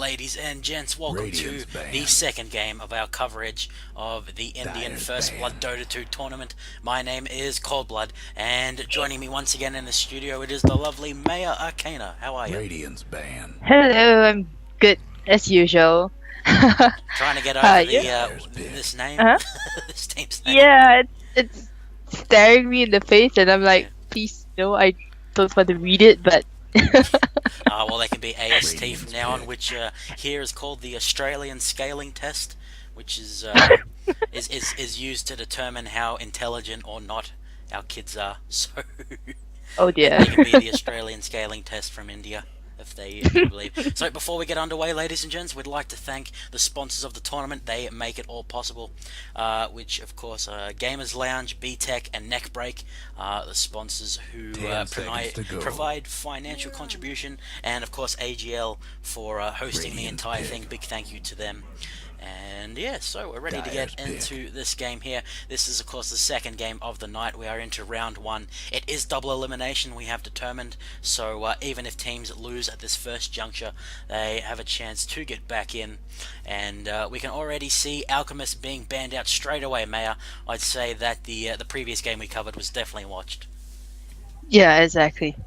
ladies and gents, welcome to the second game of our coverage of the Indian First Blood Dota 2 tournament. My name is Coldblood, and joining me once again in the studio, it is the lovely Maya Arcana. How are you? Radiance ban. Hello, I'm good as usual. Trying to get over Yeah. this name, Uh-huh. this team's name. Yeah, it's staring me in the face, and I'm like, Yeah. please, no, I don't want to read it, but Well, they can be AST from now on, which here is called the Australian Scaling Test, which is used to determine how intelligent or not our kids are. So oh dear. they can be the Australian Scaling Test from India, if they do believe. So before we get underway, ladies and gents, we'd like to thank the sponsors of the tournament. They make it all possible, which of course are Gamers Lounge, B-Tech, and Neckbreak, the sponsors who provide financial contribution, and of course AGL for hosting the entire thing. Big thank you to them. And yeah, so we're ready to get into this game here. This is of course the second game of the night. We are into round one. It is double elimination, we have determined, so even if teams lose at this first juncture, they have a chance to get back in. And we can already see Alchemist being banned out straight away, Maya. I'd say that the previous game we covered was definitely watched. Yeah, exactly.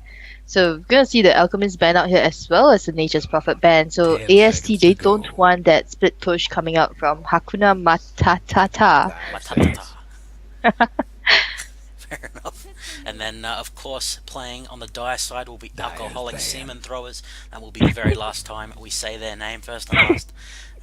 So we're gonna see the Alchemist ban out here as well as the Nature's Prophet ban. So 10 AST seconds they to don't go. want that split push coming out from Hakuna Matatata. Matatata. Fair enough. And then, of course, playing on the dire side will be alcoholic semen throwers. That will be the very last time we say their name, first and last.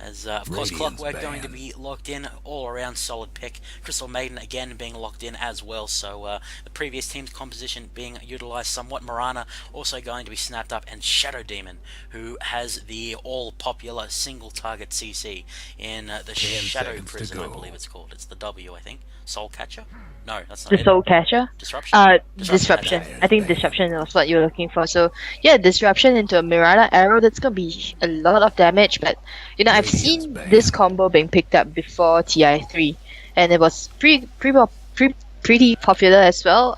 As, of course, Clockwork going to be locked in, all-around solid pick. Crystal Maiden again being locked in as well, so the previous team's composition being utilised somewhat. Mirana also going to be snapped up, and Shadow Demon, who has the all-popular single-target CC in the Shadow Prison, I believe it's called. It's the W, I think. Soul Catcher? No, that's not The it. Soul Catcher? Disruption? Disruption. I think disruption was what you were looking for. So yeah, disruption into a Mirana arrow, that's gonna be a lot of damage, but I've seen this combo being picked up before TI3, and it was pretty popular as well.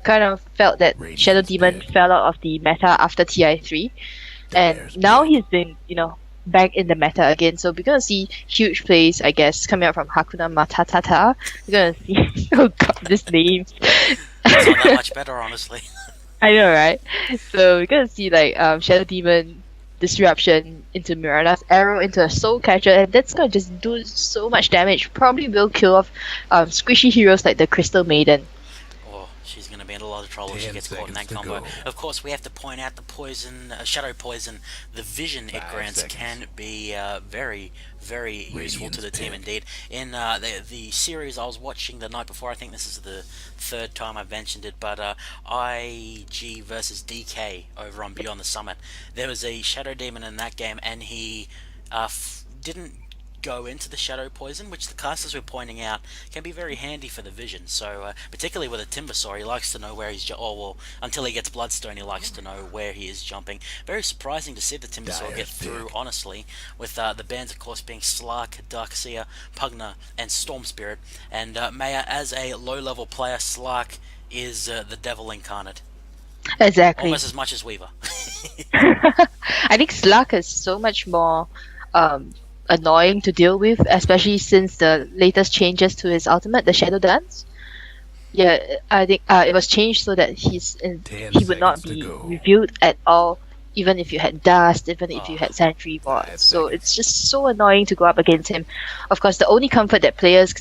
Kind of felt that Shadow Demon fell out of the meta after TI3, and now he's been, back in the meta again. So we're gonna see huge plays, I guess, coming out from Hakuna Matatata. We're gonna see oh god, this name. It's not that much better, honestly. I know, right? So we're gonna see like Shadow Demon disruption into Mirana's arrow into a soul catcher, and that's gonna just do so much damage. Probably will kill off squishy heroes like the Crystal Maiden. Oh, she's going to be in a lot of trouble if she gets caught in that combo. Of course, we have to point out the poison, Shadow Poison, the vision it grants can be very, very useful to the team indeed. In the series I was watching the night before, I think this is the third time I've mentioned it, but IG versus DK over on Beyond the Summit, there was a Shadow Demon in that game, and he didn't go into the Shadow Poison, which the casters were pointing out can be very handy for the vision. So particularly with a Timbersaur, he likes to know where he's until he gets Bloodstone, he likes to know where he is jumping. Very surprising to see the Timbersaur get through, honestly, with the bans of course being Slark, Darkseer, Pugna, and Storm Spirit. And Maya, as a low-level player, Slark is the devil incarnate. Exactly. Almost as much as Weaver. I think Slug is so much more annoying to deal with, especially since the latest changes to his ultimate, the Shadow Dance. Yeah, I think it was changed so that he would not be revealed at all, even if you had Dust, even if you had Sentry Ward. So it's just so annoying to go up against him. Of course, the only comfort that players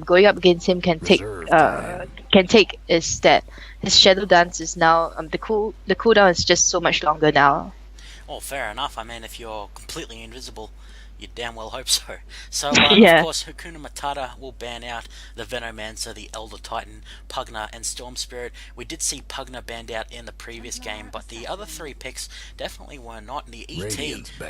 going up against him can take is that his Shadow Dance is now the cooldown is just so much longer now. Oh, fair enough. I mean, if you're completely invisible, you damn well hope so. So, Yeah. of course, Hakuna Matata will ban out the Venomancer, the Elder Titan, Pugna, and Storm Spirit. We did see Pugna banned out in the previous game, but the other three picks definitely were not. And the ET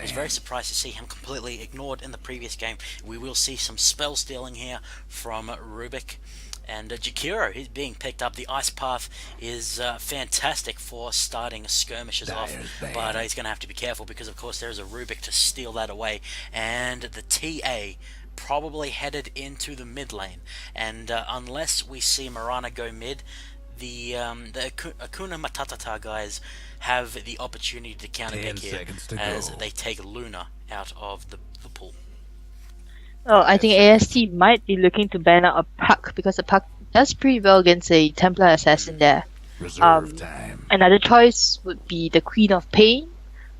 was very surprised to see him completely ignored in the previous game. We will see some spell stealing here from Rubik. And Jakiro, he's being picked up. The Ice Path is fantastic for starting skirmishes off, but he's going to have to be careful because, of course, there is a Rubik to steal that away. And the TA probably headed into the mid lane. And unless we see Mirana go mid, Hakuna Matatata guys have the opportunity to counter pick here as they take Luna out of the pool. Well, I think AST might be looking to ban out a Puck because the Puck does pretty well against a Templar Assassin there. Another choice would be the Queen of Pain.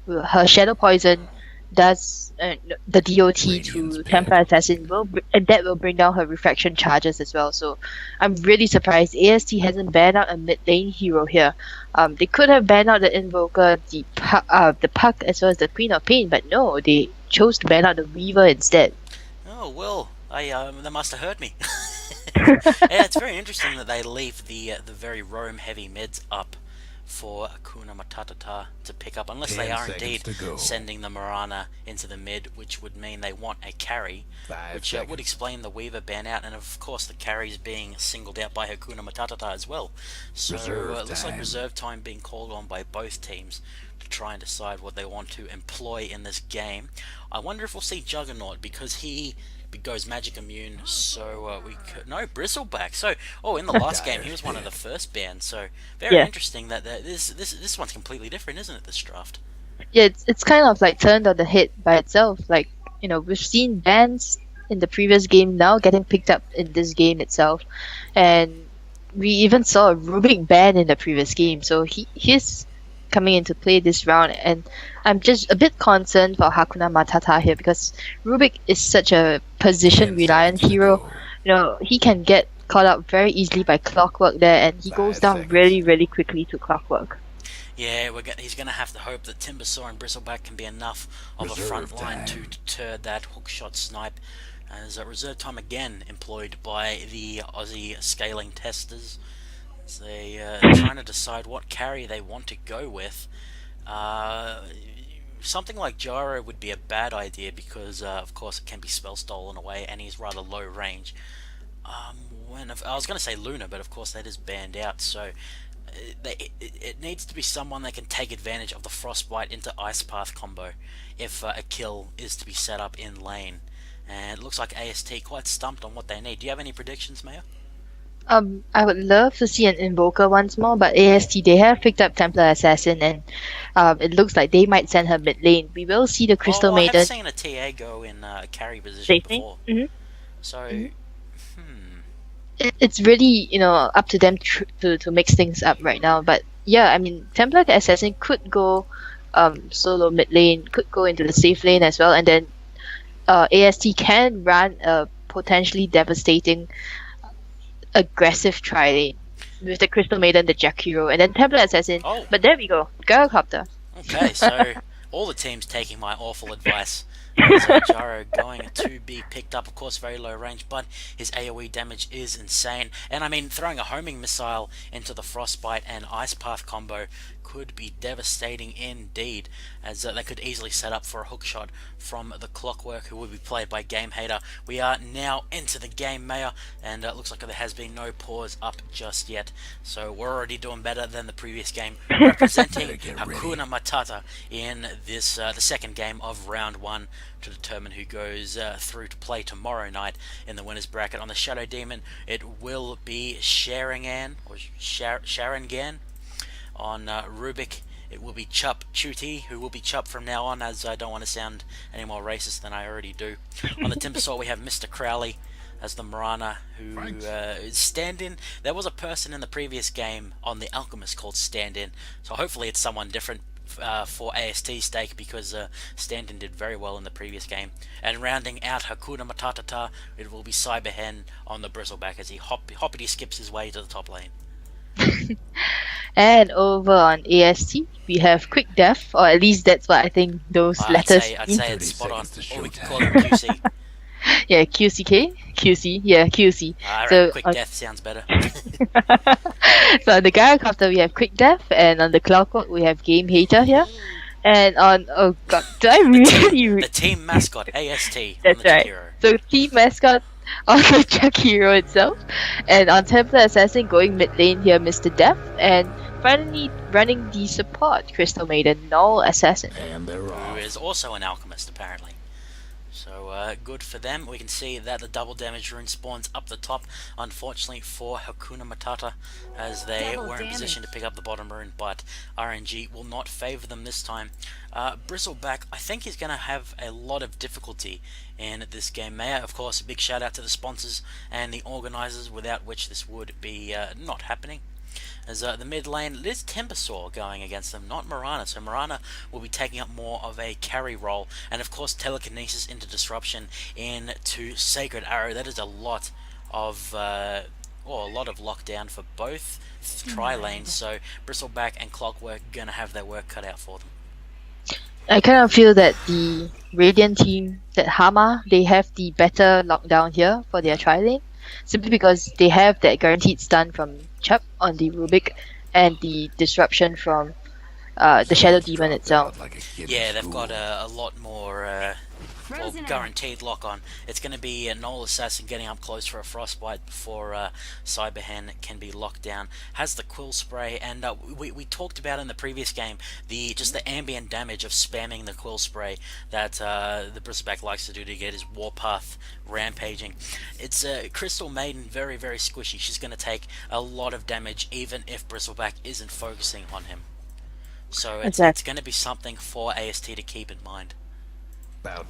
Her Shadow Poison does the DOT to Templar Assassin and that will bring down her refraction charges as well. So I'm really surprised AST hasn't banned out a mid lane hero here. They could have banned out the Invoker, the Puck as well as the Queen of Pain, but no, they chose to ban out the Weaver instead. Oh well, they must have heard me. Yeah, it's very interesting that they leave the very roam heavy mids up for Hakuna Matatata to pick up, unless they are indeed sending the Mirana into the mid, which would mean they want a carry, which would explain the Weaver ban out, and of course the carries being singled out by Hakuna Matatata as well. So it looks like reserve time being called on by both teams to try and decide what they want to employ in this game. I wonder if we'll see Juggernaut, because he goes magic immune, so we could no Bristleback. So in the last game he was one of the first bans. So very interesting that this one's completely different, isn't it? This draft. Yeah, it's kind of like turned on the head by itself. Like, you know, we've seen bans in the previous game now getting picked up in this game itself, and we even saw a Rubik ban in the previous game. So he's coming into play this round, and I'm just a bit concerned for Hakuna Matata here because Rubik is such a position reliant hero. You know, he can get caught up very easily by Clockwork there, and he goes down really quickly to Clockwork. Yeah, he's going to have to hope that Timbersaw and Bristleback can be enough of a front line to deter that hookshot snipe, as a reserve time again employed by the Aussie scaling testers. They trying to decide what carry they want to go with. Something like Gyro would be a bad idea because, of course, it can be spell stolen away, and he's rather low range. I was going to say Luna, but of course that is banned out. So it needs to be someone that can take advantage of the Frostbite into Ice Path combo if a kill is to be set up in lane. And it looks like AST quite stumped on what they need. Do you have any predictions, Maya? I would love to see an Invoker once more, but AST, they have picked up Templar Assassin, and it looks like they might send her mid lane. We will see the Crystal Maiden. I have seen a TA go in carry position before. So, It's really, you know, up to them to mix things up right now. But yeah, I mean, Templar Assassin could go solo mid lane, could go into the safe lane as well, and then AST can run a potentially devastating aggressive tri-lane with the Crystal Maiden, the Jack Hero, and then Templar Assassin. But there we go, Gyrocopter. Okay, so all the teams taking my awful advice. Gyro going to be picked up, of course, very low range, but his AoE damage is insane. And I mean, throwing a homing missile into the Frostbite and Ice Path combo could be devastating indeed, as they could easily set up for a hookshot from the Clockwork, who will be played by Game Hater. We are now into the game, Mayor, and it looks like there has been no pause up just yet, so we're already doing better than the previous game, representing Hakuna Matata in this the second game of round 1 to determine who goes through to play tomorrow night in the winners bracket. On the Shadow Demon, it will be Sharingan, or Sharingan. On Rubik, it will be Chup Chuti, who will be Chup from now on, as I don't want to sound any more racist than I already do. On the Timbersaw, we have Mr. Crowley as the Mirana, who is stand-in. There was a person in the previous game on the Alchemist called stand-in, so hopefully it's someone different for AST's stake, because stand-in did very well in the previous game. And rounding out Hakuna Matatata, it will be Cyberhen on the Bristleback as he hoppity skips his way to the top lane. And over on AST, we have Quick Death, or at least that's what I think those letters I'd say it's spot on. Or we could call it QC. Yeah, QCK? QC, yeah, QC. So Quick Death sounds better. So on the Gyrocopter, we have Quick Death, and on the Clockwork, we have Game Hater here. And on, oh god, did I really... The team mascot, AST. That's right. Hero. So team mascot on the Jack Hero itself. And on Templar Assassin, going mid lane here, Mr. Death. And finally running the support, Crystal Maiden, Null Assassin. Who is also an alchemist, apparently. So good for them. We can see that the double damage rune spawns up the top, unfortunately for Hakuna Matata, as they were in position to pick up the bottom rune, but RNG will not favour them this time. Bristleback, I think, is going to have a lot of difficulty in this game. Maya, of course, a big shout out to the sponsors and the organisers, without which this would be not happening. As the mid lane, it is Timbersaw going against them, not Mirana. So Mirana will be taking up more of a carry role, and of course telekinesis into disruption into Sacred Arrow. That is a lot of a lot of lockdown for both tri lanes. So Bristleback and Clockwork gonna have their work cut out for them. I kind of feel that the Radiant team, that Hama, they have the better lockdown here for their tri lane, simply because they have that guaranteed stun from Chuck on the Rubik and the disruption from the Shadow Demon itself. Yeah, they've got a lot more guaranteed lock on. It's going to be a Null Assassin getting up close for a Frostbite before Cyberhen can be locked down. Has the Quill Spray, and we talked about in the previous game just the ambient damage of spamming the Quill Spray that the Bristleback likes to do to get his Warpath rampaging. It's Crystal Maiden, very, very squishy. She's going to take a lot of damage even if Bristleback isn't focusing on him. So it's going to be something for AST to keep in mind.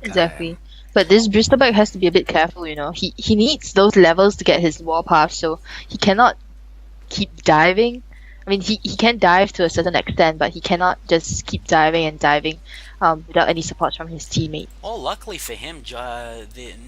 Exactly. But this Bristleback has to be a bit careful, you know. He needs those levels to get his Warpath, so he cannot keep diving. I mean, he can dive to a certain extent, but he cannot just keep diving and diving without any support from his teammate. Well, luckily for him,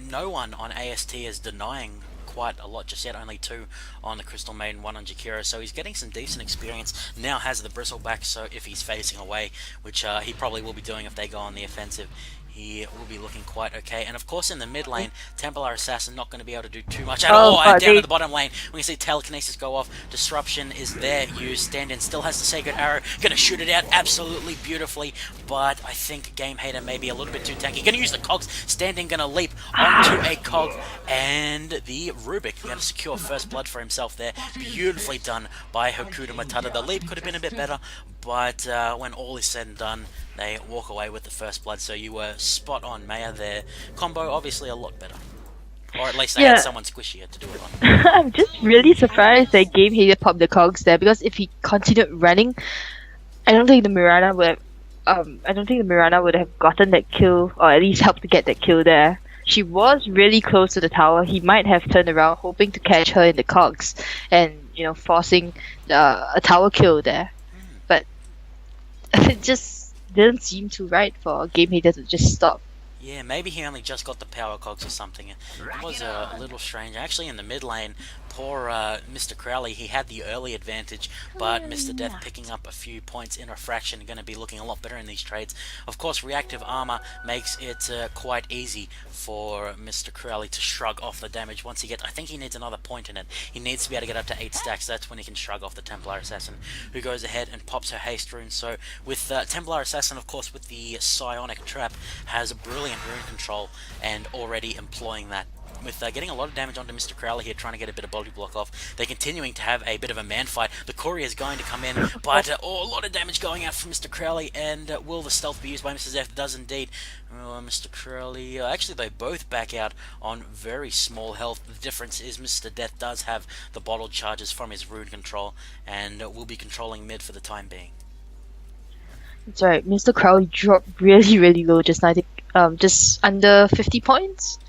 no one on AST is denying quite a lot just yet, only 2 on the Crystal Maiden, 1 on Jakiro, so he's getting some decent experience. Now has the Bristleback, so if he's facing away, which he probably will be doing if they go on the offensive, he will be looking quite okay. And of course in the mid lane, Templar Assassin not going to be able to do too much at all. And down in the bottom lane, we can see Telekinesis go off. Disruption is there, used. Stand-in still has the Sacred Arrow. Going to shoot it out absolutely beautifully, but I think Game Hater may be a little bit too tanky. Going to use the cogs. Stand-in going to leap onto a cog, and the Rubik going to secure first blood for himself there. Beautifully done by Hakuna Matata. The leap could have been a bit better, but when all is said and done, they walk away with the first blood. So you were spot on, Maya. Their combo obviously a lot better, or at least they had someone squishier to do it on. I'm just really surprised that Game Hater popped the cogs there, because if he continued running, I don't think the Mirana would have gotten that kill, or at least helped to get that kill there. She was really close to the tower. He might have turned around hoping to catch her in the cogs and, you know, forcing a tower kill there. But it just didn't seem too right for Game Hater to just stop. Yeah, maybe he only just got the power cogs or something. It was a little strange. Actually, in the mid lane, poor Mr. Crowley, he had the early advantage, but Mr. Death picking up a few points in refraction, going to be looking a lot better in these trades. Of course, reactive armor makes it quite easy for Mr. Crowley to shrug off the damage once he gets... I think he needs another point in it. He needs to be able to get up to 8 stacks. That's when he can shrug off the Templar Assassin, who goes ahead and pops her haste rune. So with Templar Assassin, of course, with the Psionic Trap, has a brilliant rune control and already employing that. With getting a lot of damage onto Mr. Crowley here, trying to get a bit of body block off. They're continuing to have a bit of a man fight. The courier is going to come in, but a lot of damage going out from Mr. Crowley, and will the stealth be used by Mr. Zeph? It does indeed. Mr. Crowley, actually they both back out on very small health. The difference is Mr. Death does have the bottled charges from his rune control, and will be controlling mid for the time being. That's right, Mr. Crowley dropped really, really low just now. I think just under 50 points.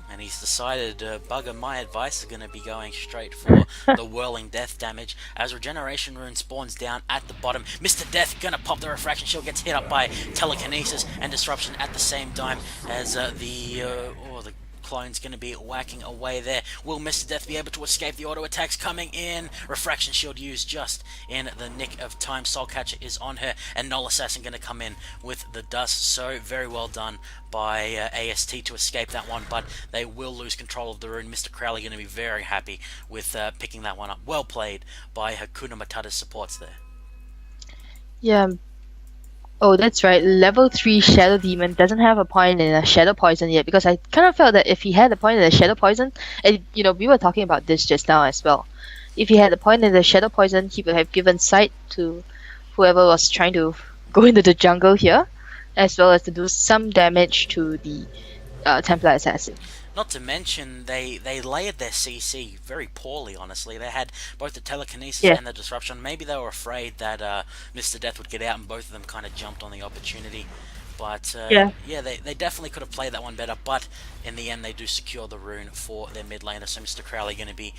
And he's decided, bugger, my advice is going to be going straight for the whirling death damage as regeneration rune spawns down at the bottom. Mr. Death going to pop the refraction shield, gets hit up by telekinesis and disruption at the same time as the clone's going to be whacking away there. Will Mr. Death be able to escape the auto attacks coming in? Refraction shield used just in the nick of time. Soulcatcher is on her, and Null Assassin going to come in with the dust. So very well done by AST to escape that one, but they will lose control of the rune. Mr. Crowley going to be very happy with picking that one up. Well played by Hakuna Matata's supports there. Yeah. Oh, that's right. Level 3 Shadow Demon doesn't have a point in a Shadow Poison yet, because I kind of felt that if he had a point in a Shadow Poison, and you know, we were talking about this just now as well. If he had a point in the Shadow Poison, he would have given sight to whoever was trying to go into the jungle here. as well as to do some damage to the Templar Assassin. Not to mention, they layered their CC very poorly, honestly. They had both the telekinesis Yeah, and the disruption. Maybe they were afraid that Mr. Death would get out, and both of them kind of jumped on the opportunity. But yeah. yeah, they definitely could have played that one better. But in the end, they do secure the rune for their mid laner. So Mr. Crowley going to be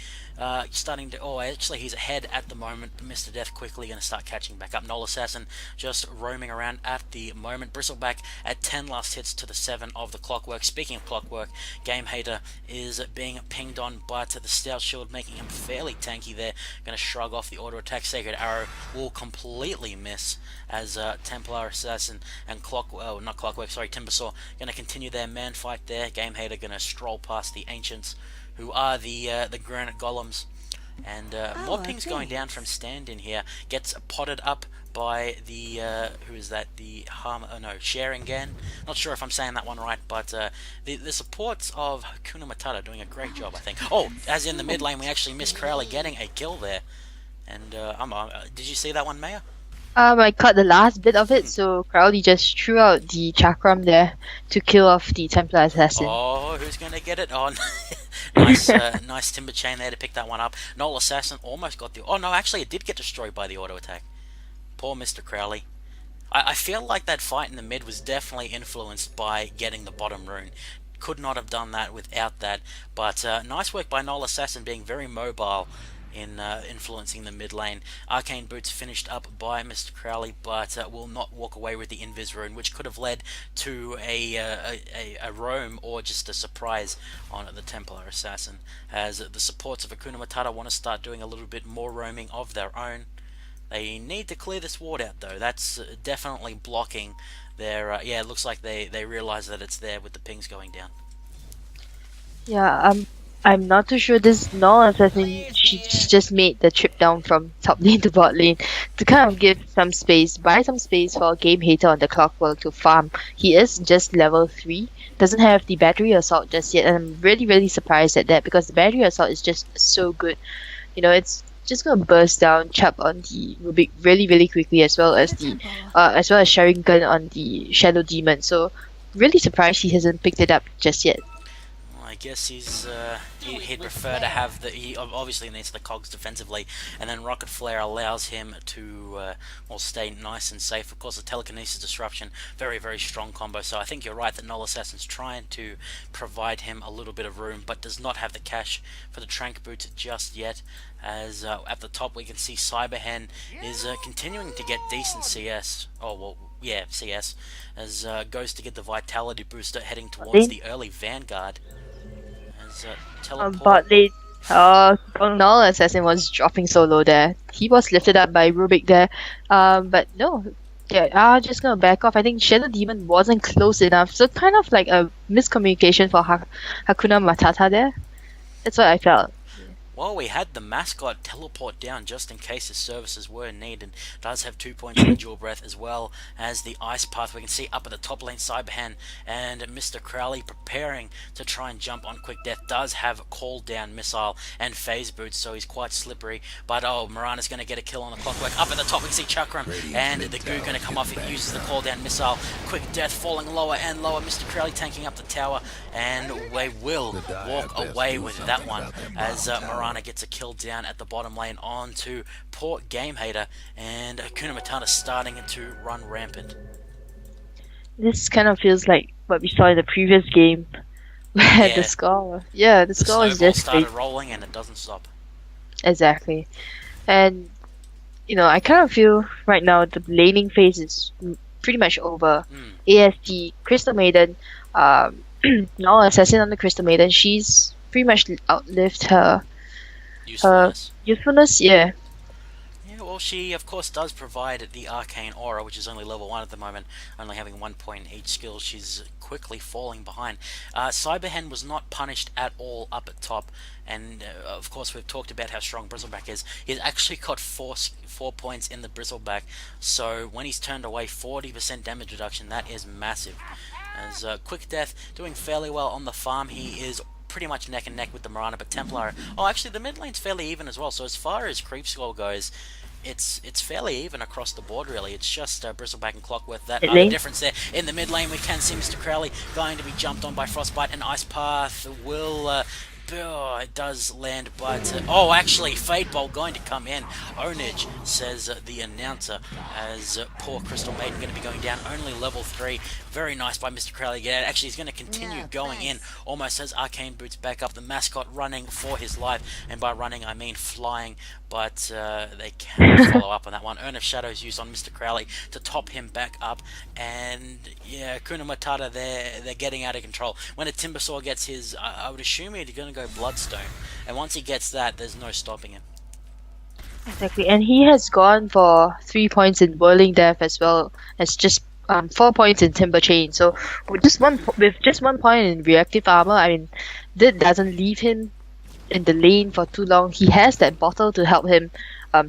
starting to. Oh, actually, he's ahead at the moment. Mr. Death quickly going to start catching back up. Null Assassin just roaming around at the moment. Bristleback at 10 last hits to the 7 of the Clockwork. Speaking of Clockwork, Game Hater is being pinged on, but the Stout Shield making him fairly tanky there. Going to shrug off the auto attack. Sacred Arrow will completely miss as Templar Assassin and not Clockwork, sorry, Timbersaw going to continue their man fight there. Game Hater going to stroll past the Ancients, who are the Granite Golems. And more pings going down from stand-in here. Gets potted up by the, who is that? The Sharingan. Not sure if I'm saying that one right, but the supports of Hakuna Matata doing a great job, I think. Oh, as in the mid lane, we actually missed Crowley getting a kill there. And did you see that one, Maya? I caught the last bit of it, so Crowley just threw out the chakram there to kill off the Templar Assassin. Oh, who's going to get it? Oh, nice timber chain there to pick that one up. Null Assassin almost got the... Oh, no, actually, it did get destroyed by the auto attack. Poor Mr. Crowley. I feel like that fight in the mid was definitely influenced by getting the bottom rune. Could not have done that without that. But nice work by Null Assassin being very mobile in influencing the mid lane. Arcane Boots finished up by Mr. Crowley, but will not walk away with the Invis rune, which could have led to a roam or just a surprise on the Templar Assassin, as the supports of Hakuna Matata want to start doing a little bit more roaming of their own. They need to clear this ward out, though. That's definitely blocking their... yeah, it looks like they realize that it's there with the pings going down. Yeah, I'm not too sure this Null Assassin, she's just made the trip down from top lane to bot lane to kind of give some space, buy some space for Game Hater on the Clockwork to farm. He is just level 3, doesn't have the battery assault just yet, and I'm really, really surprised at that because the battery assault is just so good. You know, it's just gonna burst down, chop on the Rubik really, really quickly, as well as Sharingan on the Shadow Demon. So really surprised he hasn't picked it up just yet. I guess he'd prefer to have he obviously needs the cogs defensively, and then Rocket Flare allows him to stay nice and safe. Of course, the telekinesis disruption, very, very strong combo. So I think you're right that Null Assassin's trying to provide him a little bit of room, but does not have the cash for the Trank Boots just yet. As at the top we can see Cyberhen is continuing to get decent CS. Oh well, yeah, CS, as goes to get the Vitality booster, heading towards the early Vanguard. Bot lane, Null Assassin was dropping so low there. He was lifted up by Rubik there, but no, they are just gonna back off. I think Shadow Demon wasn't close enough, so kind of like a miscommunication for Hakuna Matata there. That's what I felt. Well, we had the mascot teleport down just in case his services were needed. Does have 2 points in the dual breath, as well as the ice path. We can see up at the top lane Cyberhan and Mr. Crowley preparing to try and jump on Quick Death. Does have call down missile and phase boots, so he's quite slippery. But Mirana's going to get a kill on the Clockwork. Up at the top we can see Chakram and the goo going to come off. It uses the call down missile. Quick Death falling lower and lower. Mr. Crowley tanking up the tower, and we will walk away with that one as Mirana gets a kill down at the bottom lane onto poor Game Hater, and Hakuna Matata starting to run rampant. This kind of feels like what we saw in the previous game, where the score was just started rolling and it doesn't stop. Exactly, and I kind of feel right now the laning phase is pretty much over. AST Crystal Maiden, Null Assassin on the Crystal Maiden, she's pretty much outlived her usefulness, yeah. Yeah, well, she of course does provide the Arcane Aura, which is only level 1 at the moment, only having 1 point in each skill. She's quickly falling behind. Cyberhen was not punished at all up at top, and of course we've talked about how strong Bristleback is. He's actually got 4 points in the Bristleback, so when he's turned away, 40% damage reduction, that is massive. As Quick Death doing fairly well on the farm, he is pretty much neck and neck with the Mirana, but Templar... Oh, actually, the mid lane's fairly even as well, so as far as creep score goes, it's fairly even across the board, really. It's just Bristleback and Clockworth that Mid are the lane. difference there. In the mid lane, we can see Mr. Crowley going to be jumped on by Frostbite, and Ice Path will. It does land, but oh, actually, Fade Bolt going to come in. Ownage, says the announcer, as poor Crystal Maiden going to be going down. Only level 3. Very nice by Mr. Crowley. Yeah, actually, he's going to continue going in. Almost has Arcane Boots back up. The mascot running for his life, and by running I mean flying. But they cannot follow up on that one. Urn of Shadows used on Mr. Crowley to top him back up, and yeah, Hakuna Matata, they're getting out of control. When a Timbersaw gets his, I would assume he's going to go Bloodstone, and once he gets that, there's no stopping him. Exactly, and he has gone for 3 points in Whirling Death as well as just 4 points in Timber Chain. So with just 1 point in reactive armor, I mean, that doesn't leave him in the lane for too long. He has that bottle to help him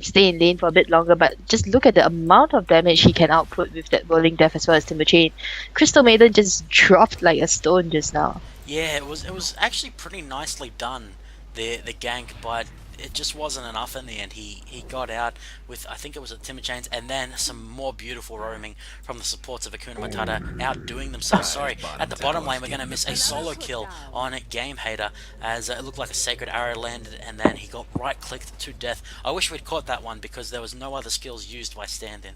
stay in lane for a bit longer, but just look at the amount of damage he can output with that Whirling Death as well as Timber Chain. Crystal Maiden just dropped like a stone just now. Yeah, it was actually pretty nicely done, the gank, but it just wasn't enough in the end. He got out with, I think it was a Timber Chains, and then some more beautiful roaming from the supports of Hakuna Matata, outdoing themselves. Sorry, at the bottom lane we're going to miss a solo kill on Game Hater, as it looked like a Sacred Arrow landed, and then he got right-clicked to death. I wish we'd caught that one, because there was no other skills used by stand-in.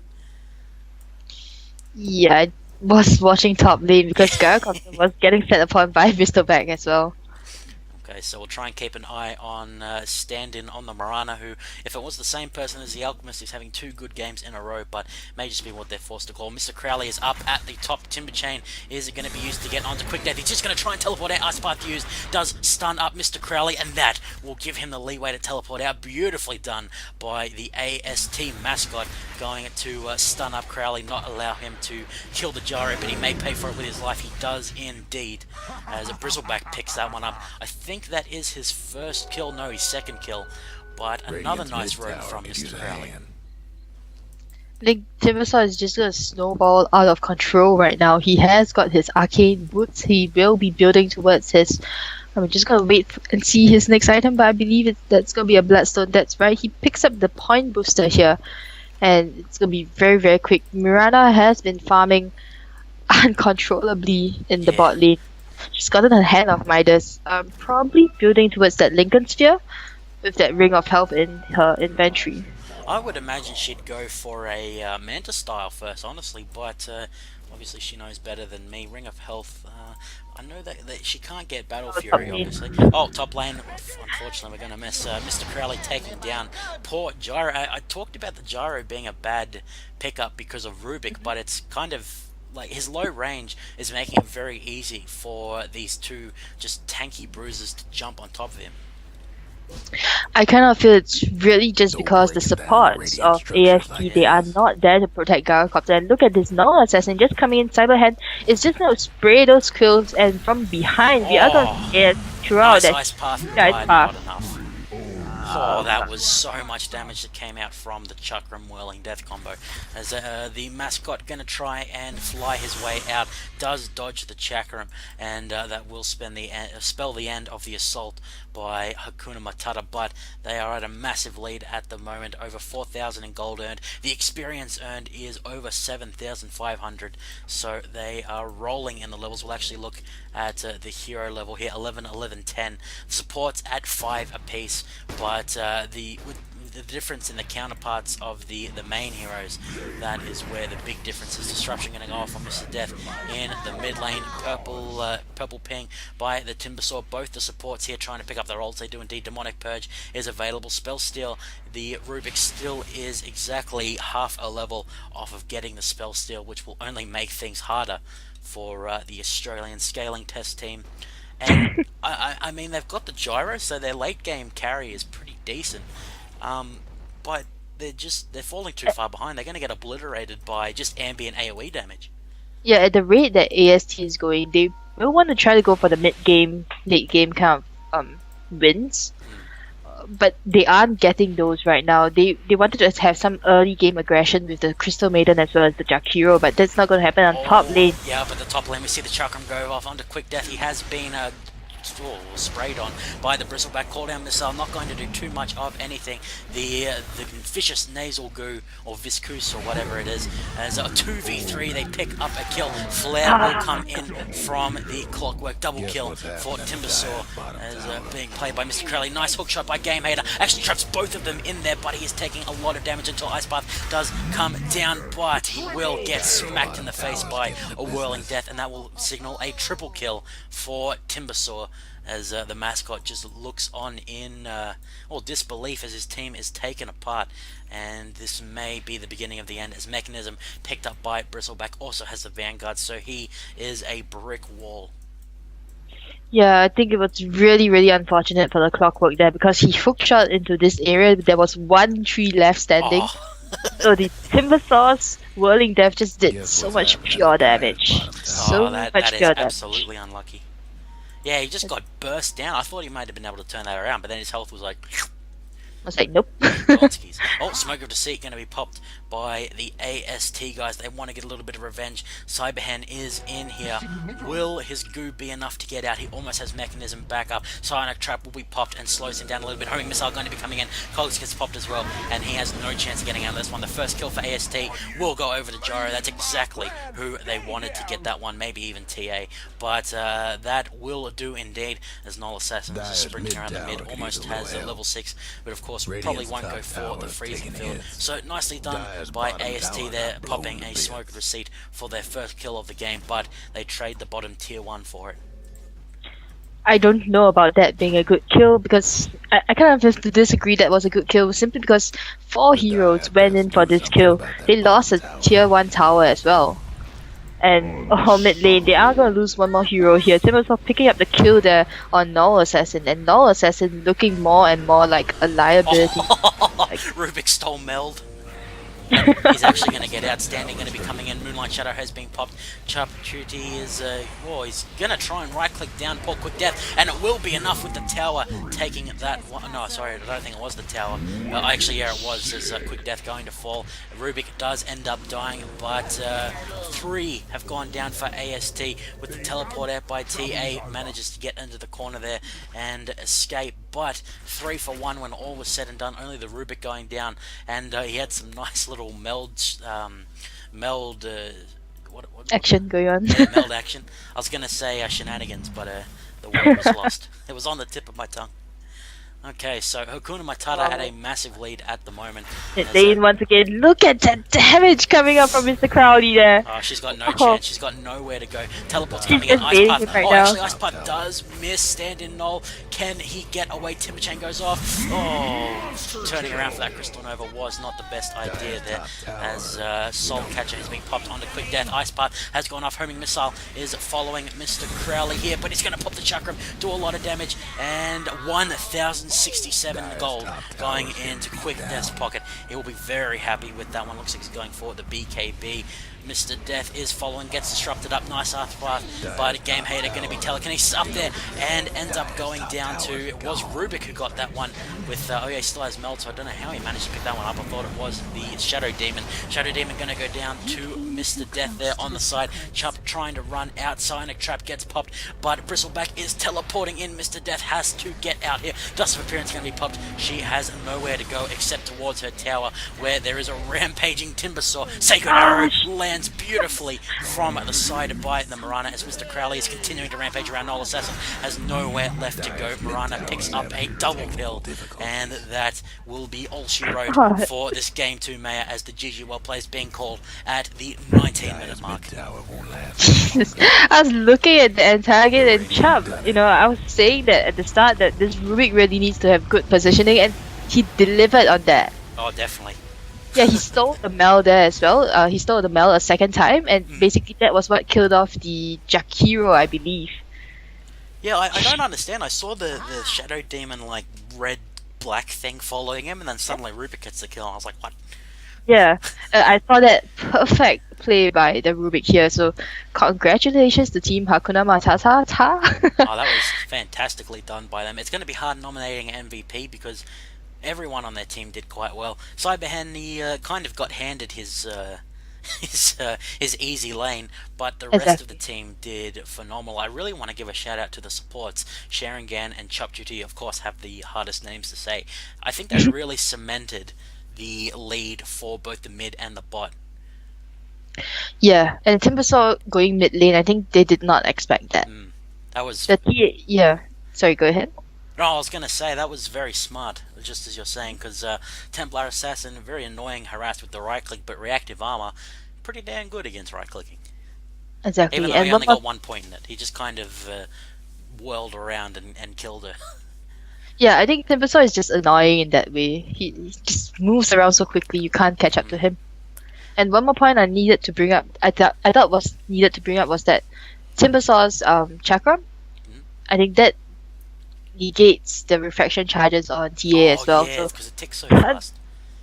Yeah, I was watching top lane because Gyrocompton was getting set upon by Bristleback as well. Okay, so we'll try and keep an eye on stand-in on the Mirana, who, if it was the same person as the Alchemist, is having 2 good games in a row, but may just be what they're forced to call. Mr. Crowley is up at the top. Timber Chain is going to be used to get onto Quick Death. He's just going to try and teleport out. Ice Path used does stun up Mr. Crowley, and that will give him the leeway to teleport out. Beautifully done by the AST mascot, going to stun up Crowley, not allow him to kill the Gyro, but he may pay for it with his life. He does indeed, as Bristleback picks that one up. I think that is his first kill, no, his second kill, but another nice roam from Mr. Crowley. I think Timbersaw is just gonna snowball out of control right now. He has got his arcane boots. He will be building towards his. I'm just gonna wait and see his next item, but I believe that's gonna be a Bloodstone. That's right. He picks up the point booster here, and it's gonna be very, very quick. Mirana has been farming uncontrollably in the bot lane. She's gotten a hand of Midas. Probably building towards that Lincoln Sphere with that Ring of Health in her inventory. I would imagine she'd go for a Manta style first, honestly, but obviously she knows better than me. Ring of Health, I know that she can't get Battle Fury, obviously. Oh, top lane, unfortunately we're going to miss Mr. Crowley taking down poor Gyro. I talked about the Gyro being a bad pickup because of Rubik, but it's kind of like his low range is making it very easy for these two just tanky bruisers to jump on top of him. I kind of feel it's really just because the supports of AST, they are not there to protect Gyrocopter. And look at this Null Assassin just coming in, Cyberhand is just going to spray those kills, and from behind we are going to get throughout that Ice Path, Ice not Path. enough. Oh, that was so much damage that came out from the Chakram Whirling Death combo. As the mascot going to try and fly his way out, does dodge the Chakram, and that will spell the end of the assault by Hakuna Matata, but they are at a massive lead at the moment, over 4,000 in gold earned. The experience earned is over 7,500, so they are rolling in the levels. We'll actually look at the hero level here, 11, 11, 10. Supports at 5 apiece, but the difference in the counterparts of the main heroes, that is where the big difference is. Disruption going to go off on Mr. Death in the mid lane. Purple ping by the Timbersaw. Both the supports here trying to pick up their ults. They do indeed. Demonic Purge is available. Spell Steal. The Rubik still is exactly half a level off of getting the Spell Steal, which will only make things harder for the Australian scaling test team. And I mean, they've got the Gyro, so their late game carry is pretty decent. But they're falling too far behind. They're going to get obliterated by just ambient AoE damage. Yeah, at the rate that AST is going, they will want to try to go for the mid game, late game kind of wins. But they aren't getting those right now. They wanted to have some early game aggression with the Crystal Maiden as well as the Jakiro, but that's not going to happen on top lane. Yeah, but the top lane, we see the Chakram go off onto Quick Death. He has been sprayed on by the Bristleback cooldown missile. Not going to do too much of anything. The vicious nasal goo or viscous or whatever it is, as a 2v3 they pick up a kill. Flare will come in from the Clockwork. Double kill for Timbersaw as being played by Mr. Crowley. Nice hook shot by Game Hater. Actually traps both of them in there, but he is taking a lot of damage until Ice Path does come down, but he will get smacked in the face by a Whirling Death, and that will signal a triple kill for Timbersaw as the mascot just looks on in disbelief as his team is taken apart. And this may be the beginning of the end, as Mechanism, picked up by Bristleback, also has the Vanguard, so he is a brick wall. Yeah, I think it was really, really unfortunate for the Clockwork there, because he hookshot into this area. There was one tree left standing. So the Timbersaw's Whirling Death just did so much pure damage. That is absolutely unlucky. Yeah, he just got burst down. I thought he might have been able to turn that around, but then his health was like... I was like, nope. Smoke of Deceit going to be popped by the AST guys. They want to get a little bit of revenge. Cyberhen is in here. Will his goo be enough to get out? He almost has Mechanism back up. Psionic Trap will be popped and slows him down a little bit. Homing Missile going to be coming in. Cogs gets popped as well, and he has no chance of getting out of this one. The first kill for AST will go over to Gyro. That's exactly who they wanted to get that one, maybe even TA. But that will do indeed, as Null Assassin is sprinting around the mid. Almost has a level 6, but of course probably won't go for the freezing field. So nicely done by AST there, popping a Smoke of Receipt for their first kill of the game, but they trade the bottom tier 1 for it. I don't know about that being a good kill, because I kind of have to disagree that was a good kill, simply because 4 heroes went in for this kill. They lost a tier 1 tower as well. And mid lane, they are going to lose one more hero here. Timbersaw picking up the kill there on Null Assassin, and Null Assassin looking more and more like a liability. Rubik stole Meld. He's actually going to get outstanding, going to be coming in. Moonlight Shadow has been popped. Chuty is, he's going to try and right-click down poor Quick Death, and it will be enough with the tower taking that one. No, sorry, I don't think it was the tower. Actually, yeah, it was. There's Quick Death going to fall. Rubik does end up dying, but 3 have gone down for AST, with the teleport out by TA, manages to get into the corner there and escape. But 3 for 1 when all was said and done, only the Rubik going down, and he had some nice little meld action going on. Yeah, meld action. I was gonna say shenanigans, but the word was lost. It was on the tip of my tongue. Okay, so Hakuna Matata had a massive lead at the moment. Lane once again, look at that damage coming up from Mr. Crowley there. Oh, she's got no chance. She's got nowhere to go. Teleport's coming in. Ice Path. Actually, Ice Path does miss. Stand in Null. Can he get away? Timber Chain goes off. Oh, turning around for that Crystal Nova was not the best idea there, as Soul Catcher has been popped onto Quick Death. Ice Path has gone off. Homing Missile is following Mr. Crowley here, but he's going to pop the Chakram, do a lot of damage, and 1,067 gold going into Quick Death's pocket. He will be very happy with that one. Looks like he's going for the BKB. Mr. Death is following, gets disrupted up, nice path, but Game Hater going to be telekinesis up there, and ends up going down to, it was Rubik who got that one with, oh yeah, he still has Meld, so I don't know how he managed to pick that one up. I thought it was the Shadow Demon. Shadow Demon going to go down to Mr. Death there on the side. Chup trying to run out, Psionic Trap gets popped, but Bristleback is teleporting in. Mr. Death has to get out here. Dust of Appearance going to be popped. She has nowhere to go except towards her tower, where there is a rampaging Timbersaw. Sacred Arrow lands beautifully from the side by the Mirana, as Mr. Crowley is continuing to rampage around. Null Assassin has nowhere left to go. Mirana picks up a double kill, and that will be all she wrote for this game 2 Maya, as the GG well plays being called at the 19-minute mark. I was looking at the target and Chubb, I was saying that at the start that this Rubik really needs to have good positioning, and he delivered on that. Oh, definitely. Yeah, he stole the Mel there as well. He stole the Mel a second time, and basically that was what killed off the Jakiro, I believe. Yeah, I don't understand. I saw the Shadow Demon, like, red-black thing following him, and then suddenly Rubik gets the kill, and I was like, what? Yeah, I saw that perfect play by the Rubik here, so congratulations to Team Hakuna Matatata. Oh, that was fantastically done by them. It's going to be hard nominating MVP, because everyone on their team did quite well. Cyberhen, he kind of got handed his his easy lane, but the rest of the Exactly. team did phenomenal. I really want to give a shout out to the supports. Sharingan and Chop Duty, of course, have the hardest names to say. I think they really cemented the lead for both the mid and the bot. Yeah, and Timbersaw going mid lane, I think they did not expect that. Mm. That was The TA, yeah. Sorry, go ahead. No, I was gonna say that was very smart, just as you're saying, because Templar Assassin very annoying, harassed with the right click, but reactive armor pretty damn good against right clicking. Even Exactly. though he And one only more, got 1 point in it, he just kind of whirled around and killed her. yeah, I think Timbersaw is just annoying in that way. He just moves around so quickly, you can't catch up to Mm, him. And one more point I needed to bring up, I thought was needed to bring up was that Timbersaw's chakra. mm. I think that negates the refraction charges on TA Oh as well. yeah, So because it ticks so can't. fast.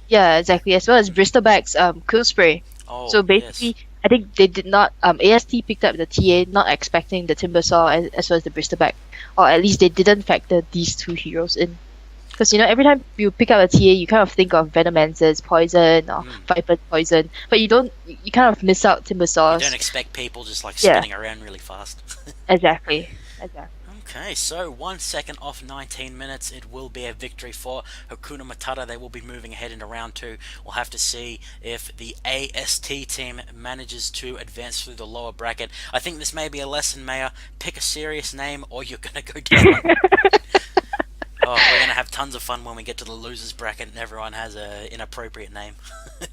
Yeah, exactly. As well as Mm. Bristleback's Quill Spray. So Oh yes. basically, I think they did not. AST picked up the TA, not expecting the Timbersaw as well as the Bristleback, or at least they didn't factor these two heroes in. Because every time you pick up a TA, you kind of think of Venomancer's poison or Mm. Viper's poison, but you don't. You kind of miss out You don't Timbersaw's. expect people just like Yeah, spinning around really fast. exactly, exactly. Okay, so 1 second off 19 minutes. It will be a victory for Hakuna Matata. They will be moving ahead into round two. We'll have to see if the AST team manages to advance through the lower bracket. I think this may be a lesson, Mayor. Pick a serious name or you're going to go down. Oh, we're going to have tons of fun when we get to the losers bracket and everyone has an inappropriate name.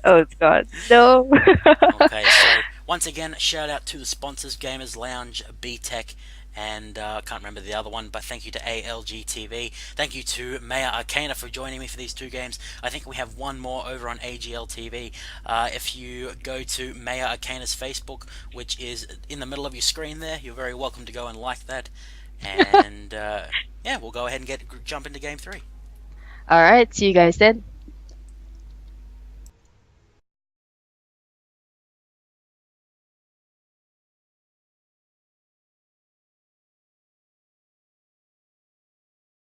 Oh God, no. Okay, so once again, shout out to the sponsors Gamers Lounge, BTech, and I can't remember the other one, but thank you to ALG TV. Thank you to Maya Arcana for joining me for these two games. I think we have one more over on AGL TV. If you go to Maya Arcana's Facebook, which is in the middle of your screen there, you're very welcome to go and like that. And yeah, we'll go ahead and jump into game three. All right, see you guys then.